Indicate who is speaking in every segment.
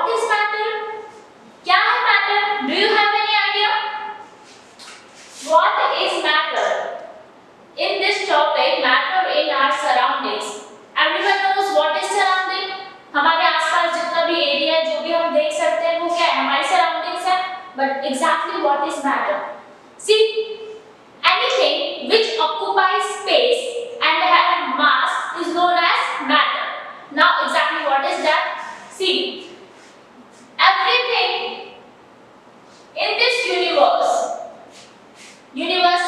Speaker 1: What is matter? क्या है matter? Do you have any idea? What is matter? In this topic matter in our surroundings, everyone knows what is surrounding? हमारे आसपास जितना भी area है, जो भी हम देख सकते हैं, वो क्या है? हमारी सराउंडिंग्स है। But exactly what is matter? See, anything which occupies space and have mass is known as matter. Now exactly what is that? See, everything in this universe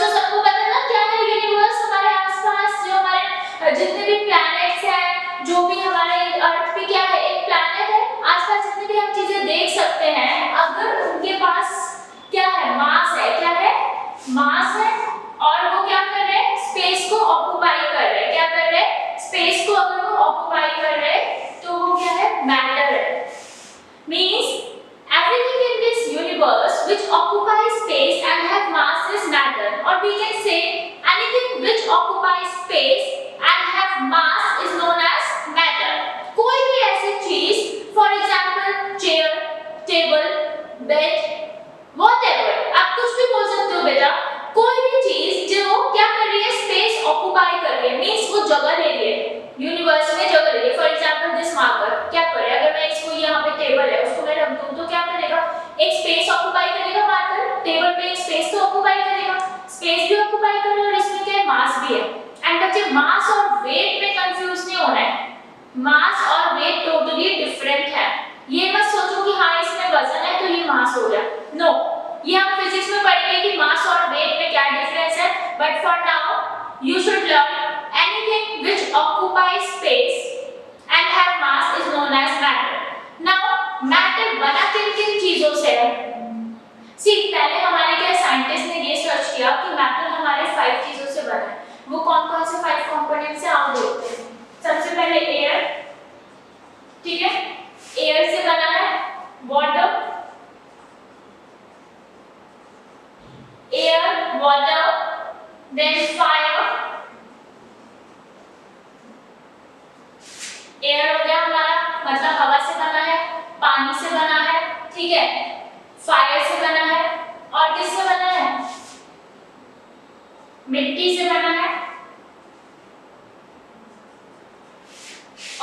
Speaker 1: तो सबको पता है ना क्या है यूनिवर्स? हमारे आसपास जो हमारे जितने भी प्लैनेट्स हैं, जो भी हमारे अर्थ पे क्या है, एक प्लैनेट है, आसपास जितनी भी हम चीजें देख सकते हैं, अगर उनके पास क्या है? मास है। क्या है? मास है। और वो क्या कर रहे हैं? स्पेस को ऑक्युपाई कर रहे हैं। क्या कर रहे हैं? स्पेस को अगर वो ऑक्युपाई कर रहे हैं तो वो क्या है? मैटर है। Means everything in this universe which occupies space and have mass is matter, or we can say anything which occupies space and have mass is known as matter. कोई भी ऐसी चीज, for example chair, table, bed, whatever, आप कुछ भी बोल सकते हो बेटा, कोई भी चीज जो क्या कर रही है? स्पेस ऑक्युपाई कर रही है, मींस वो जगह ले रही है, यूनिवर्स में जगह ले रही है। फॉर एग्जांपल दिस मार्कर क्या करे? अगर मैं इसको यहाँ पे टेबल है उसको मैं रख दूं तो क्या करेगा? एक स्पेस ऑक्युपाई करेगा मार्कर, टेबल पे एक स्पेस तो ऑक्युपाई करेगा, स्पेस भी ऑक्युपाई कर रहा है और इसमें क्या है? मास भी है। एंड बच्चे मास और वेट में कंफ्यूज नहीं होना है, मास और वेट टोटली डिफरेंट है। ये मत सोचो कि हाँ इसमें वजन है तो ये मास हो गया, नो, ये हम फिजिक्स में पढ़ेंगे कि मास और वेट में क्या डिफरेंस है। But for now you should learn anything which occupies space and have mass is known as matter. Now matter बना किन-किन चीजों से है? सी, पहले हमारे क्या साइंटिस्ट ने ये सर्च किया कि मैटर हमारे 5 चीजों से बना है। वो कौन-कौन से 5 कंपोनेंट्स हैं आओ देखते हैं। सबसे पहले एयर, ठीक है, एयर से बना है water, air, water, then fire. Air हो गया हमारा, मतलब हवा से बना है, पानी से बना है, ठीक है, फायर से बना है, और किससे बना है? मिट्टी से बना है,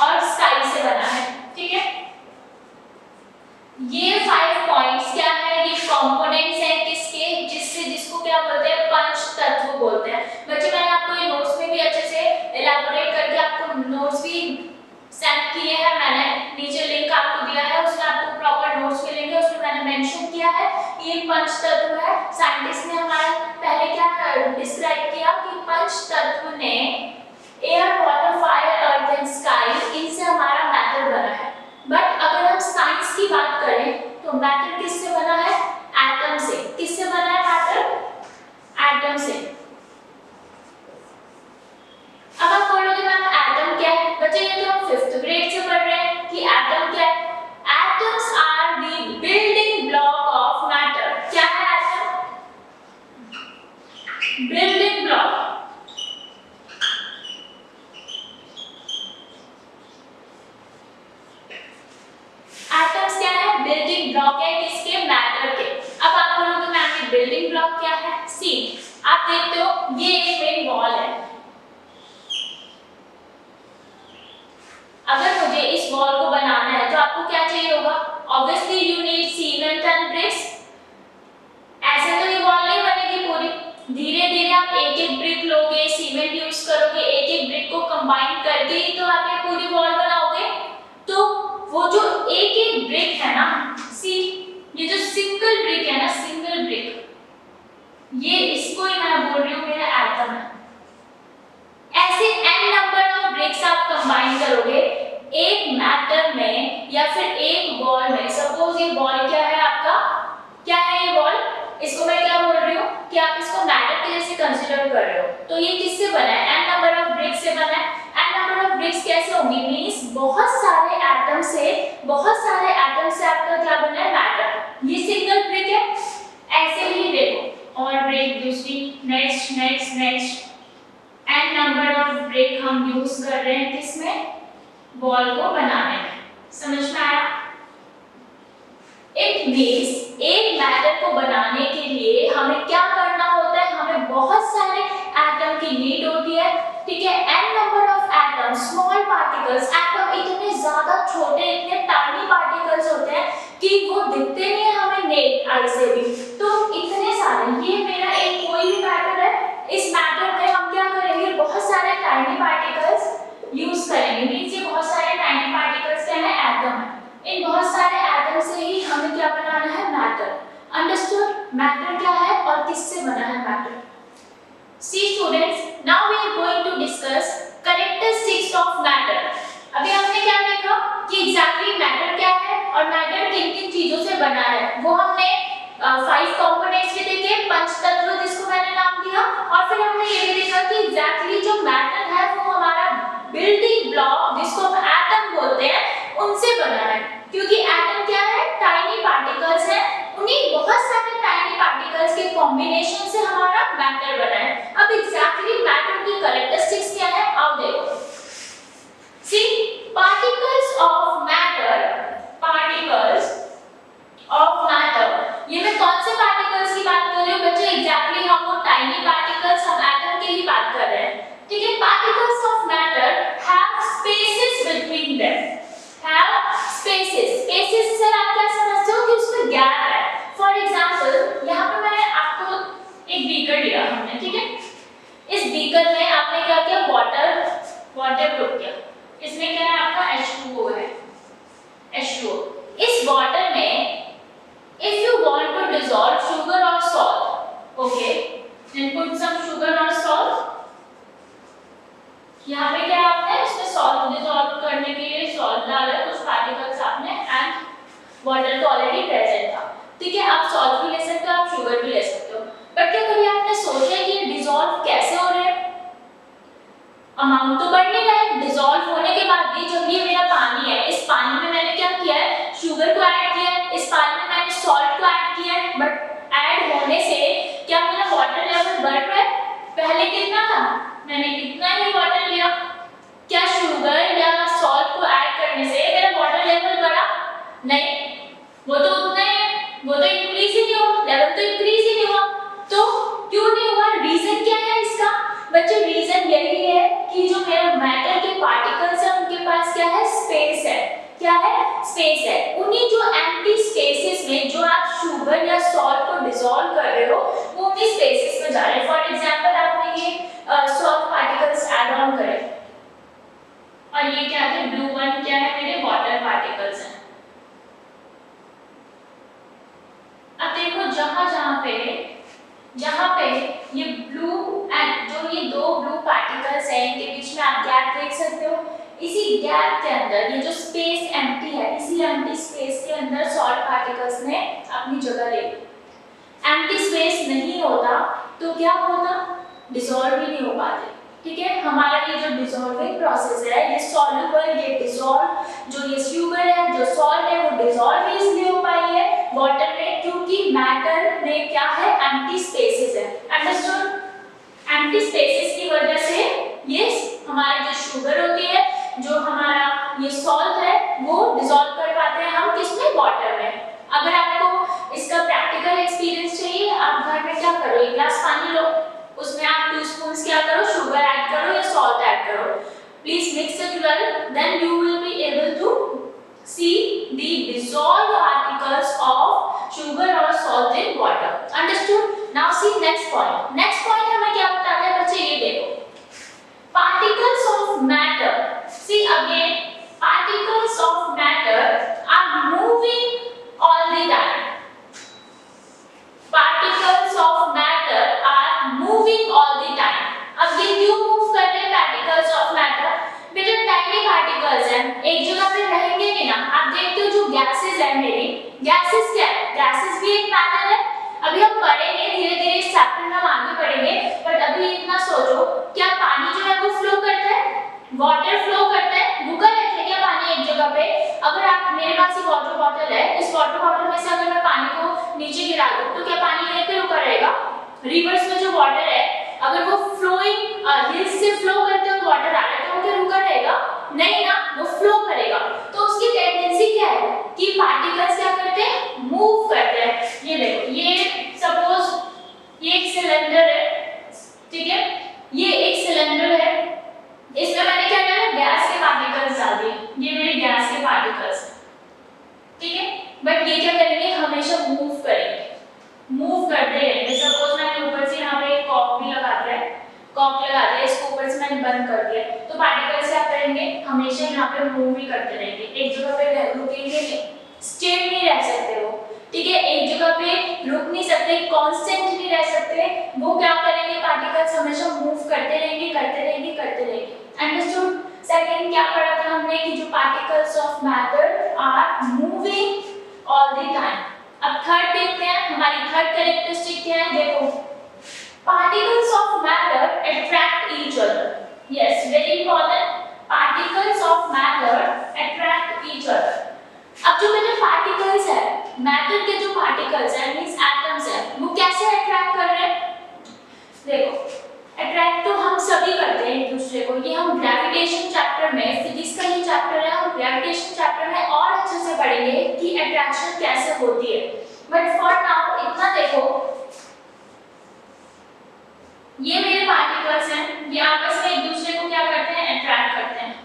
Speaker 1: और स्काई से बना है, ठीक है। ये 5 पॉइंट्स क्या है? ये कंपोनेंट्स हैं किसके? जिसको क्या बोलते हैं? पंच तत्व बोलते हैं। बच्चे मैंने आपको ये नोट्स में भी अच्छे से एलैबोरेट करके आपको नोट्स भी सेंड किए हैं, मैंने नीचे लिंक आपको दिया है, उसमें आपको प्रॉपर नोट्स मिलेंगे, उसमें मैंने मेंशन किया है ये पंच तत्व है। साइंटिस्ट ने हमारा पहले क्या डिस्क्राइब किया कि पंच तत्व ने air, water, fire, earth and sky, इनसे हमारा मैटर बना है। बट अगर हम साइंस की बात करें तो मैटर किससे बना है? एटम से। किससे बना है मैटर? एटम से। अब आप बोलोगे मैम एटम क्या है? बच्चे ये तो हम 5th ग्रेड से पढ़ रहे हैं कि एटम क्या है। Atoms are the building block of matter. क्या है एटम? Building block. एटम्स क्या है? बिल्डिंग ब्लॉक है किसके? मैटर के। अब आप बोलोगे मैम ये बिल्डिंग ब्लॉक क्या है? सी, आप देखते हो ये एक मेरी वॉल है, अगर मुझे इस वॉल को बनाना है तो आपको क्या चाहिए होगा? Obviously you need cement and bricks. ऐसे तो ये वॉल नहीं बनेगी पूरी, धीरे धीरे आप एक एक ब्रिक लोगे, सीमेंट यूज करोगे, एक एक ब्रिक को कंबाइन करके ही तो आप ये पूरी वॉल बनाओगे। तो वो जो एक एक ब्रिक है ना, सी, ये जो सिंगल ब्रिक है ना, सिंगल ब्रिक, ये इसको ही मैं बोल रही हूँ मेरा एटम है। ऐसे n नंबर ऑफ ब्रिक्स आप कंबाइन करोगे एक मैटर में या फिर एक बॉल में। सपोज ये बॉल क्या है आपका? क्या है ये बॉल? इसको मैं क्या बोल रही हूँ कि आप इसको मैटर के जैसे कंसीडर कर रहे हो। तो ये किससे बना है? n नंबर ऑफ ब्रिक्स से बना है। n नंबर ऑफ ब्रिक्स कैसे होंगी? मींस बहुत सारे एटम से आपका क्या बना है? मैटर। ये सिंगल ब्रिक है, ऐसे ही देखो, और ब्रिक दूसरी, next next next, n number of brick हम यूज कर रहे हैं किसमें? बॉल को बनाने में। समझ में आया? इट मीन्स एक मैटर को बनाने के लिए हमें क्या करना होता है, हमें बहुत सारे एटम की नीड होती है, ठीक है। n number of atom, small particles, atom इतने ज्यादा छोटे, इतने टाइनी पार्टिकल्स होते हैं कि वो दिखते नहीं है हमें नेक्ड आई से भी। तो इतने सारे, ये मेरा एक कोई भी मैटर है, इस मैटर में हम क्या करेंगे, बहुत सारे टाइनी पार्टिकल्स यूज करेंगे। मींस ये बहुत सारे टाइनी पार्टिकल्स क्या है, एटम है। इन बहुत सारे एटम से ही हमें क्या बनाना है, मैटर। अंडरस्टूड? मैटर क्या है और किससे बना है matter. See students, now we are going to discuss characteristics of matter. अभी हमने क्या देखा कि एग्जैक्टली मैटर क्या है और मैटर किन किन चीजों से बना है। वो हमने 5 कंपोनेंट्स भी देखे, पंचतत्व जिसको मैंने नाम दिया, और फिर हमने ये भी देखा कि एग्जैक्टली जो मैटर है वो हमारा बिल्डिंग ब्लॉक जिसको हम एटम बोलते हैं उनसे बना है। क्योंकि एटम क्या है, टाइनी पार्टिकल्स है, उन्हीं बहुत सारे टाइनी पार्टिकल्स के कॉम्बिनेशन से हमारा मैटर बना है। अब एग्जैक्टली मैटर की कैरेक्टरिस्टिक्स क्या है, आओ देखो। See particles of matter, particles of matter, ये मैं कौन से पार्टिकल्स की बात कर रही हूँ बच्चों, एग्जैक्टली हम वो टाइनी पार्टिकल्स, हम एटम की ही बात कर रहे हैं, ठीक है। Particles of matter have spaces between them, have spaces. Spaces से आप क्या समझते हो कि उसमें गैप है। फॉर एग्जांपल यहाँ पे मैं आपको एक बीकर लिया हमने, ठीक है। इस बीकर में आपने क्या किया, वाटर पुट किया। इसमें क्या है आपका H2O है, H2O। इस वाटर में if you want to dissolve sugar or salt, okay, then put some sugar or salt। यहाँ पे क्या आपने इसमें सॉल्ट डिसॉल्व करने के लिए सॉल्ट डाला है, कुछ पार्टिकल्स आपने, एंड वाटर तो ऑलरेडी प्रेजेंट था, ठीक है। आप सॉल्ट भी ले सकते हो, आप शुगर भी ले सकते हो। बट क्या कभी आपने सोचा है कि ये डिसॉल्व कैसे हो रहे हैं, अमाउंट तो बढ़ नहीं रहा है। डिसॉल्व होने के बाद भी जब ये मेरा पानी है, इस पानी में मैंने क्या किया है, शुगर को ऐड किया है, इस पानी में मैंने सॉल्ट को ऐड किया है, बट ऐड होने से क्या मेरा वाटर लेवल बढ़ रहा है। पहले कितना था, मैंने इतना ही वाटर लिया, क्या शुगर या सॉल्ट को ऐड करने से मेरा वाटर लेवल बढ़ा? नहीं, वो तो उतना ही है, वो तो इंक्रीज ही नहीं हुआ, लेवल तो इंक्रीज ही नहीं हुआ। तो क्यों नहीं हुआ, रीजन क्या है इसका बच्चों? रीजन यही है कि जो मेरा मैटर के पार्टिकल्स है उनके पास क्या है, स्पेस है। क्या है, स्पेस है। उन्हीं जो एम्प्टी स्पेसेस में जो आप शुगर या सॉल्ट को डिसॉल्व कर रहे हो वो उन्हीं स्पेसेस में जा रहे हैं। फॉर एग्जांपल आपने ये सॉल्ट पार्टिकल्स ऐड ऑन करे और ये क्या है, ब्लू वन क्या है, मेरे वाटर पार्टिकल्स हैं। अब देखो जहां पे ये ब्लू एंड जो ये दो ब्लू पार्टिकल्स हैं इनके बीच में आप गैप देख सकते हो। इसी गैप के अंदर ये जो स्पेस एम्प्टी है, इसी एम्प्टी स्पेस के अंदर सॉल्ट पार्टिकल्स ने अपनी जगह ले ली। एम्प्टी स्पेस नहीं होता तो क्या होता, डिसॉल्व ही नहीं हो पाते, ठीक है। हमारा ये जो डिसॉल्विंग प्रोसेस है, ये सॉल्युबल, ये डिसॉल्व, जो ये शुगर है, जो सॉल्ट है, वो डिसॉल्व इसलिए हो पाई है वाटर में क्योंकि मैटर में क्या है, एम्प्टी स्पेसेस है। अंडरस्टूड? एम्प्टी स्पेसेस की वजह से ये हमारी जो शुगर होती है, जो हमारा ये सॉल्ट है, वो डिसॉल्व कर पाते हैं हम किसमें, वाटर में। अगर आपको इसका प्रैक्टिकल एक्सपीरियंस चाहिए, आप घर में क्या करो, एक ग्लास पानी लो, उसमें आप 2 स्पून्स क्या करो, शुगर ऐड करो या सॉल्ट ऐड करो। Please mix it well, then you will be able to see the dissolved particles of sugar or salt in water. Understood? Now see next point. Next point हमें क्या बताता है बच्चे, ये देखो। Particles of matter. See again, particles of matter are moving all the time. Particles of matter are moving all the time. अब ये क्यों मूव कर रहे हैं particles of matter? बेटा टाइनी पार्टिकल्स हैं, एक जगह पे रहेंगे नहीं ना। आप देखते हो जो गैसेस है मेरी, गैसेस क्या है, गैसेस भी एक मैटर है। अभी हम पढ़ेंगे धीरे धीरे इस चैप्टर में हम आगे पढ़ेंगे, बट अभी इतना सोचो, क्या पानी जो है वो फ्लो करता है, वाटर फ्लो करता है, रुका रहता है क्या पानी एक जगह पे? अगर आप, मेरे पास एक वाटर बॉटल है, इस वाटर बॉटल में से अगर मैं पानी को नीचे गिरा दूं तो क्या पानी यहीं पे रुका रहेगा? रिवर्स में जो वाटर है अगर वो फ्लोइंग हिल्स से फ्लो करते हुए वाटर आ रहा है तो वो क्या रुका रहेगा? नहीं ना, वो फ्लो करेगा। तो उसकी टेंडेंसी क्या है कि पार्टिकल्स क्या करते हैं, करेंगे, हमेशा यहाँ पे मूव ही करते रहेंगे, एक जगह पे रुकेंगे नहीं, स्टेट नहीं रह सकते वो, ठीक है, एक जगह पे रुक नहीं सकते, कांस्टेंट नहीं रह सकते, वो क्या करेंगे, पार्टिकल्स हमेशा मूव करते रहेंगे करते रहेंगे करते रहेंगे। अंडरस्टूड? सेकंड क्या पढ़ा था हमने कि जो particles of matter are moving all the time. अब थर्ड देखते हैं, हमारी थर्ड कैरेक्टरिस्टिक क्या है, देखो, particles of matter attract each other. Yes, very important. Particles of matter attract each other. अब जो मेरे पार्टिकल्स है, मैटर के जो पार्टिकल्स है, मींस एटम्स है, वो कैसे अट्रैक्ट कर रहे हैं? देखो, अट्रैक्ट तो हम सभी करते हैं एक दूसरे को, ये हम ग्रेविटेशन चैप्टर में, फिजिक्स का ही चैप्टर है, हम ग्रेविटेशन चैप्टर में और अच्छे से पढ़ेंगे कि अट्रैक्शन कैसे होती है। बट फॉर नाउ इतना देखो, ये मेरे पार्टिकल्स हैं, ये आपस में एक दूसरे को क्या करते हैं, अट्रैक्ट करते हैं।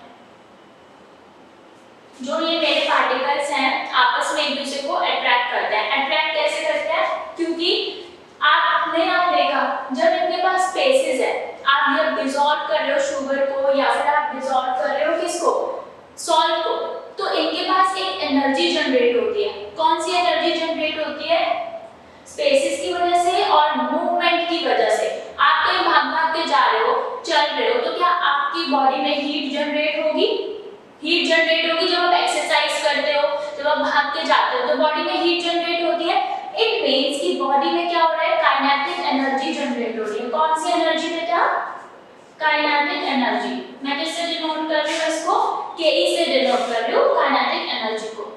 Speaker 1: जो ये मेरे पार्टिकल्स हैं आपस में एक दूसरे को अट्रैक्ट करते हैं। अट्रैक्ट कैसे करते हैं? क्योंकि आपने ना देखा, जब इनके पास स्पेसेस है, आप जब डिसॉल्व कर रहे हो शुगर को या फिर आप डिसॉल्व कर रहे हो किसको, सॉल्ट को, तो इनके पास एक एनर्जी जनरेट होती है। कौन सी एनर्जी जनरेट होती है? स्पेसेस की वजह से और मूवमेंट की वजह से। आप कहीं भाग के जा रहे हो, चल रहे हो, तो क्या आपकी बॉडी में हीट जनरेट होगी? हीट जनरेट होगी। जब आप एक्सरसाइज करते हो, जब आप भाग के जाते हो, तो बॉडी में हीट जनरेट होती है। इट मींस कि बॉडी में क्या हो रहा है, काइनेटिक एनर्जी जनरेट हो रही है। कौन सी एनर्जी बेटा? Kinetic energy. मैं किससे डिनोट कर रही हूँ इसको? के से डिनोट कर रही हूँ काइनेटिक एनर्जी को।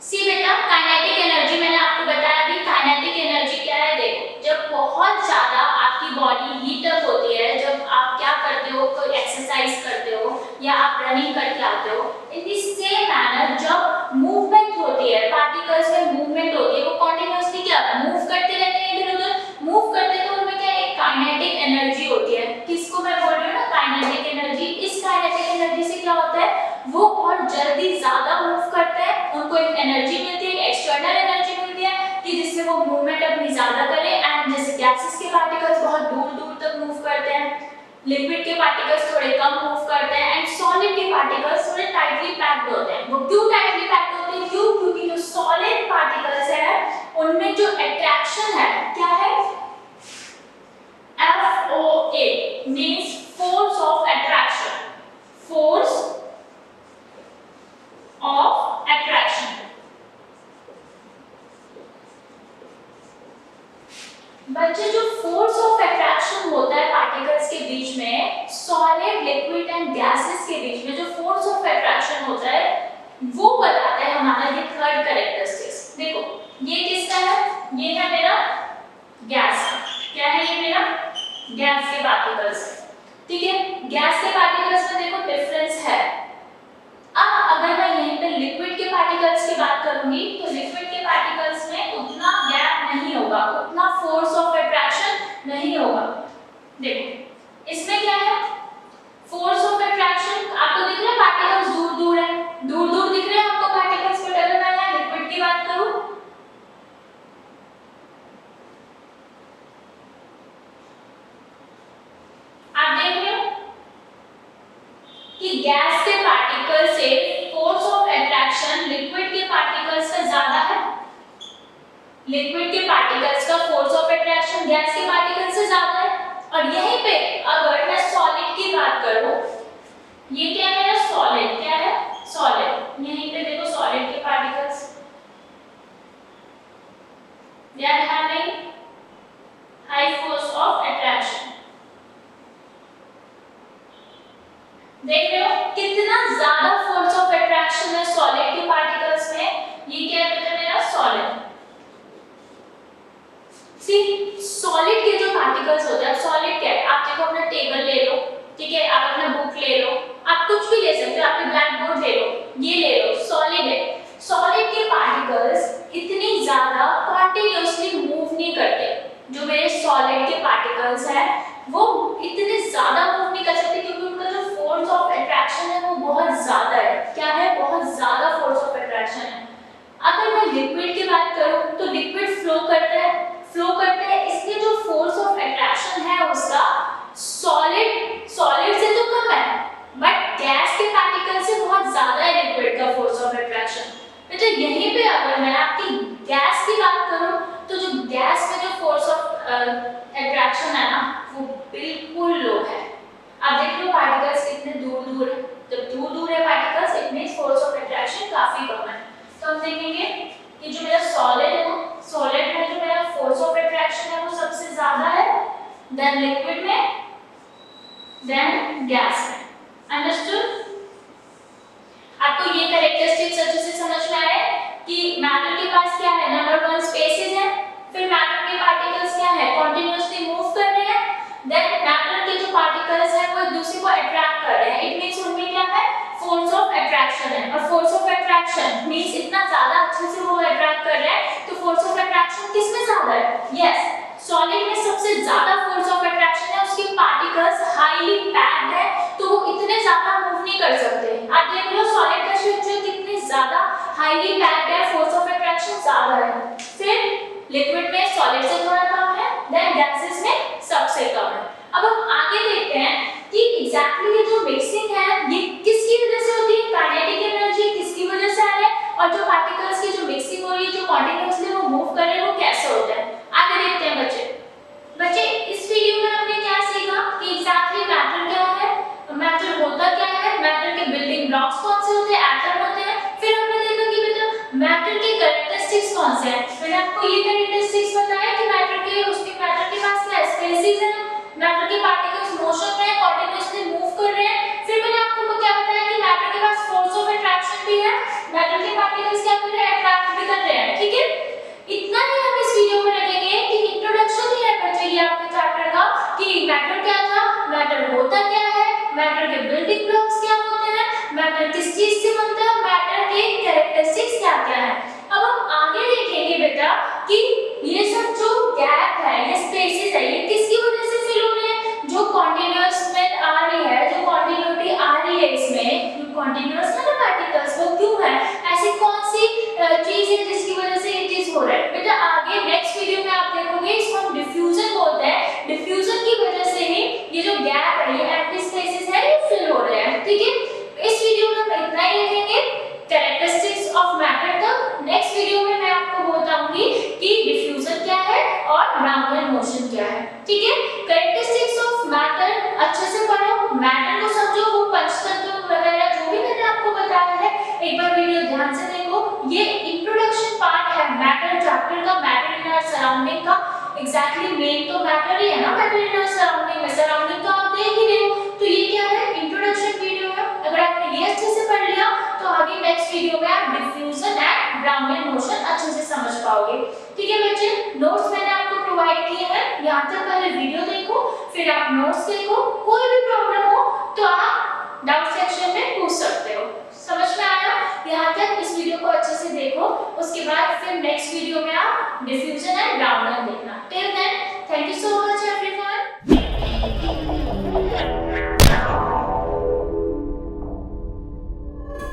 Speaker 1: सी बेटा, काइनेटिक एनर्जी मैंने आपको बताया अभी, काइनेटिक एनर्जी क्या है, देखो, जब बहुत ज्यादा आपकी बॉडी हीट अप होती है, जब आप क्या करते हो, कोई एक्सरसाइज करते हो या आप रनिंग करके आते हो, इन द सेम मैनर जब मूवमेंट होती है, पार्टिकल्स में मूवमेंट होती है, वो कंटीन्यूअसली क्या मूव करते रहते हैं, इधर उधर मूव करते हैं, तो उनमें क्या एक काइनेटिक एनर्जी होती है। किसको मैं बोल रही हूँ ना, काइनेटिक एनर्जी। इस काइनेटिक एनर्जी से क्या होता है, वो और जल्दी ज्यादा मूव करते हैं, उनको एक एनर्जी मिलती है, एक्सटर्नल एनर्जी मिलती है कि जिससे वो मूवमेंट अपनी ज्यादा करें। एंड जैसे गैसेस के पार्टिकल्स बहुत दूर दूर तक मूव करते हैं, लिक्विड के पार्टिकल्स थोड़े कम मूव करते हैं, एंड सॉलिड के पार्टिकल्स थोड़े टाइटली पैक्ड होते हैं। वो क्यों टाइटली पैक्ड होते हैं? क्यों? क्योंकि जो सॉलिड पार्टिकल्स है उनमें जो अट्रैक्शन है क्या है, FOA means force of attraction, force of attraction. बच्चे, जो फोर्स ऑफ अट्रैक्शन होता है पार्टिकल्स के बीच में, सॉलिड, लिक्विड एंड गैसेस के बीच में जो फोर्स ऑफ अट्रैक्शन होता है, वो बताता है हमारा ये थर्ड कैरेक्टरिस्टिक्स। देखो, ये किसका है? ये है मेरा गैस का। क्या है ये मेरा? गैस के पार्टिकल्स। ठीक है, गैस के पार्टिकल्स में देखो डिफरेंस है। अब अगर मैं यहीं पे लिक्विड के पार्टिकल्स की बात करूंगी, तो लिक्विड के पार्टिकल्स में उतना गैप नहीं होगा, उतना फोर्स ऑफ अट्रैक्शन नहीं होगा। देखो, इसमें क्या है, फोर्स ऑफ अट्रैक्शन आपको दिख रहा है, पार्टिकल्स दूर दूर है, दूर दूर दिख रहे हैं आपको पार्टिकल्स। बट अगर मैं यहाँ लिक्विड की बात करूं, आप देख रहे हो कि गैस के पार्टिकल से फोर्स ऑफ अट्रैक्शन लिक्विड के पार्टिकल्स से ज्यादा है। लिक्विड के पार्टिकल्स का फोर्स ऑफ अट्रैक्शन गैस के पार्टिकल्स से ज्यादा है। और यहीं पे अगर मैं सॉलिड की बात करूं, ये क्या है मेरा सॉलिड, क्या है सॉलिड। यहीं पे देखो सॉलिड के particles, they are having high force of attraction. देख रहे हो कितना ज्यादा फोर्स ऑफ अट्रैक्शन है सॉलिड के पार्टिकल्स में। ये क्या है बेटा मेरा सॉलिड। सी, सॉलिड के जो पार्टिकल्स होते हैं, सॉलिड क्या है, आप देखो अपना टेबल ले लो, ठीक है, आप अपना बुक ले लो, आप कुछ भी ले सकते हो, आपके ब्लैक बोर्ड ले लो, ये ले लो, सॉलिड है। सॉलिड के पार्टिकल्स इतनी ज्यादा कंटीन्यूअसली मूव नहीं करते। जो मेरे सॉलिड के पार्टिकल्स हैं वो इतने ज्यादा मूव नहीं कर सकते, क्योंकि उनका जो फोर्स ऑफ अट्रैक्शन है वो बहुत ज्यादा है। क्या है? बहुत ज्यादा फोर्स ऑफ अट्रैक्शन है। अगर मैं लिक्विड की बात करूं, तो लिक्विड फ्लो करता है, इसलिए जो फोर्स ऑफ अट्रैक्शन है उसका सॉलिड से तो कम है, बट बेटा यहीं पे अगर मैं आपकी गैस की बात करूं तो जो गैस में जो फोर्स ऑफ अट्रैक्शन है ना वो बिल्कुल लो है। आप देख लो पार्टिकल्स कितने दूर दूर है, जब दूर दूर है particles it means force of attraction काफी कम है। तो हम देखेंगे कि जो मेरा सॉलिड है, सॉलिड में जो मेरा फोर्स ऑफ अट्रैक्शन है वो सबसे ज्यादा है, देन लिक्विड में, देन गैस में। अंडरस्टूड? आपको ये कैरेक्टरिस्टिक्स अच्छे से समझ में आए कि मैटर के पास क्या है, नंबर 1 स्पेसेस है, फिर मैटर के पार्टिकल्स क्या है, कंटीन्यूअसली मूव कर रहे हैं, देन मैटर के जो पार्टिकल्स हैं वो एक दूसरे को अट्रैक्ट कर रहे हैं, इट मींस उनमें क्या है, फोर्स ऑफ अट्रैक्शन है। और फोर्स ऑफ अट्रैक्शन मींस इतना ज्यादा अच्छे से वो अट्रैक्ट कर रहे हैं, तो फोर्स ऑफ अट्रैक्शन किसमें ज्यादा है? यस, सॉलिड में सबसे ज्यादा फोर्स ऑफ अट्रैक्शन है, उसके पार्टिकल्स हाईली पैक्ड है तो वो इतने ज्यादा मूव नहीं कर सकते। आप देख लो सॉलिड का स्ट्रक्चर कितनी ज्यादा हाईली पैक्ड है, फोर्स ऑफ अट्रैक्शन ज्यादा है। फिर लिक्विड में सॉलिड से थोड़ा कम है, देन गैसेस में सबसे कम है। अब हम आगे देखते हैं कि एग्जैक्टली ये जो मिक्सिंग है ये किसकी वजह से होती है, काइनेटिक एनर्जी किसकी वजह से आ रहा है, और जो पार्टिकल्स की जो मिक्सिंग हो रही है, जो कंटीन्यूअसली वो मूव कर रहे हैं, वो कैसे होता है। आगे देखते हैं बच्चे इस वीडियो में हमने क्या सीखा कि एग्जैक्टली मैटर क्या है, मैटर होता क्या है, मैटर के बिल्डिंग ब्लॉक्स कौन से होते हैं, एटम होते हैं। फिर हमने देखा कि बेटा मैटर के कैरेक्टरिस्टिक्स कौन से हैं। मैंने आपको ये कैरेक्टरिस्टिक्स बताया कि मैटर के पास क्या स्पेसिस है, मैटर के पार्टिकल्स मोशन में कंटीन्यूअसली मूव कर रहे हैं। फिर मैंने आपको क्या बताया कि मैटर के पास फोर्स ऑफ अट्रैक्शन भी है, मैटर के पार्टिकल्स क्या कर रहे हैं, अट्रैक्ट भी कर रहे हैं। ठीक है, इतना ही हम इस वीडियो में रखेंगे कि इंट्रोडक्शन ही है बच्चे ये आपके चैप्टर का कि मैटर क्या था, मैटर होता क्या है, मैटर के बिल्डिंग ब्लॉक्स क्या होते हैं, मैटर किस चीज से बनता है, मैटर के कैरेक्टरिस्टिक्स क्या क्या है। अब हम आगे देखेंगे बेटा कि ये सब जो गैप है, ये स्पेसेस है, ये किसकी वजह से फिल हो रहे हैं, जो कंटीन्यूअस में आ रही है, जो कंटिन्यूटी आ रही है इसमें, जो कंटीन्यूअस है ना पार्टिकल्स, वो क्यों है, ऐसी कौन सी चीज है जिसकी वजह से ये चीज हो रहा है। बेटा आगे नेक्स्ट वीडियो में आप देखोगे इसको हम डिफ्यूजन बोलते हैं, डिफ्यूजन की वजह से ही ये जो गैप है, ये एम्प्टी स्पेसेस है, ये फिल हो रहे हैं। ठीक है, इस वीडियो में हम इतना ही रखेंगे कैरेक्टरिस्टिक्स ऑफ मैटर तक। नेक्स्ट वीडियो में मैं आपको बताऊंगी कि डिफ्यूजन क्या है और ब्राउनियन मोशन क्या है। ठीक है, कैरेक्टरिस्टिक्स ऑफ मैटर अच्छे से पढ़ो, मैटर को समझो, वो पंचतत्व वगैरह जो भी मैंने आपको बताया है एक बार वीडियो ध्यान से देखो। ये इंट्रोडक्शन पार्ट है मैटर चैप्टर का, मैटर इन आवर सराउंडिंग का। एग्जैक्टली मेन तो मैटर ही है ना, मैटर इन आवर सराउंडिंग में, सराउंडिंग तो आप देख ही रहे हो, तो ये क्या है, इंट्रोडक्शन वीडियो है। अगर आपने ये अच्छे से पढ़ लिया तो आगे नेक्स्ट वीडियो में आप डिफ्यूजन एंड ब्राउनियन मोशन अच्छे से समझ पाओगे। ठीक है बच्चे, नोट्स मैंने आपको प्रोवाइड किए हैं, यहाँ तक पहले वीडियो देखो, फिर आप नोट्स देखो। कोई भी प्रॉब्लम हो तो आप डाउट सेक्शन में पूछ सकते हो। समझ में आया? यहाँ तक इस वीडियो को अच्छे से देखो, उसके बाद फिर नेक्स्ट वीडियो में आप डिफ्यूजन एंड ब्राउनियन